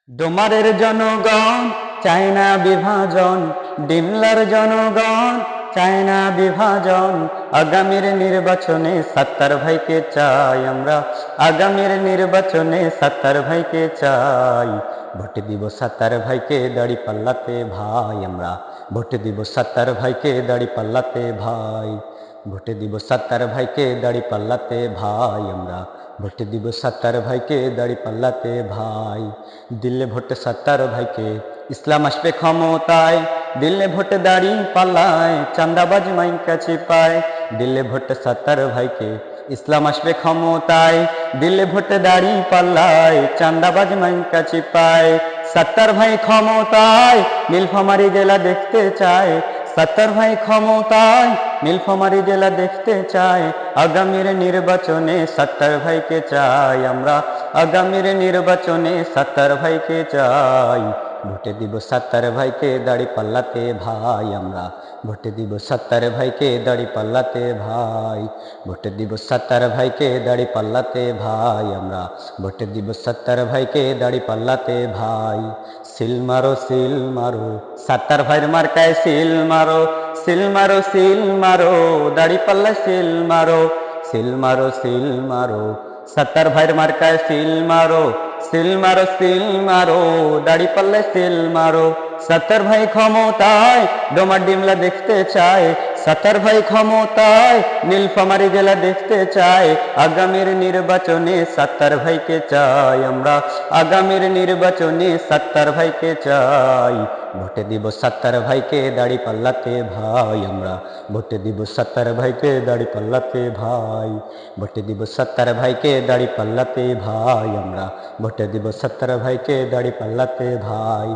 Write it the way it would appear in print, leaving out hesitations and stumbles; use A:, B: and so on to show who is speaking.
A: ডোমারের জনগণ চায় না বিভাজন, ডিমলার জনগণ চায় না বিভাজন। আগামীর নির্বাচনে সাত্তার ভাইকে চাই আমরা, আগামীর নির্বাচনে সাত্তার ভাইকে চাই। ভোট দিব সাত্তার ভাইকে দাড়ি পাল্লাতে ভাই আমরা, ভোট দিব সাত্তার ভাইকে দাড়ি পাল্লাতে ভাই। ভোট দিব সাত্তার ভাইকে দাড়ি পাল্লাতে ভাই আমরা, ভোট দিব সাত্তার ভাইকে দাড়ি পাল্লাতে ভাই। দিল্লে ভোটে সাত্তার ভাইকে, ইসলাম আসবে ক্ষমতায়। দিল্লে ভোটে দাড়ি পাল্লায়, চান্দাবাজ মাইকা চিপায়। দিল্লে ভোটে সাত্তার ভাইকে, ইসলাম আসবে ক্ষমতায়। দিল্লে ভোটে দাড়ি পাল্লায়, চান্দাবাজ মাইকা চিপায়। সাত্তার ভাই ক্ষমতায়, নীলফামারী জেলা দেখতে চায়। সাত্তার ভাই ক্ষমতায়, নীলফামারী জেলা দেখতে চায়। আগামীর নির্বাচনে সাত্তার ভাইকে চাই আমরা, আগামীর নির্বাচনে সাত্তার ভাইকে চাই। ভোটে দিব সাত্তার ভাইকে দাড়ি পাল্লাতে ভাই আমরা, ভোটে দিব সাত্তার ভাইকে দাড়ি পাল্লাতে ভাই। ভোটে দিব সাত্তার ভাইকে দাড়ি পাল্লাতে ভাই আমরা, ভোটে দিব সাত্তার ভাইকে দাড়ি পাল্লাতে ভাই। সিল মারো সিল মারো, সাত্তার ভাইয়ের মার্কায় সিল মারো। সিল মারো সিল মারো, দাড়ি পাল্লা সিল মারো। সিল মারো সিল মারো, সাত্তার ভাইয়ের মার্কায় সিল মারো। সিল মারো সিল মারো, দাড়ি পাল্লায় সিল মারো। সাত্তার ভাই ক্ষমতায়, ডোমার ডিমলা দেখতে চায়। সাত্তার ভাই ক্ষমতায়, নীলফামারী জেলা দেখতে চায়। আগামীর নির্বাচনে সাত্তার ভাইকে চাই আমরা, আগামীর নির্বাচনে সাত্তার ভাইকে চাই। ভোটে দিব সাত্তার ভাইকে দাড়ি পাল্লাতে ভাই আমরা, ভোটে দিব সাত্তার ভাইকে দাড়ি পাল্লাতে ভাই। ভোটে দিব সাত্তার ভাইকে দাড়ি পাল্লাতে ভাই আমরা, ভোটে দিব সাত্তার ভাইকে দাড়ি পাল্লাতে ভাই।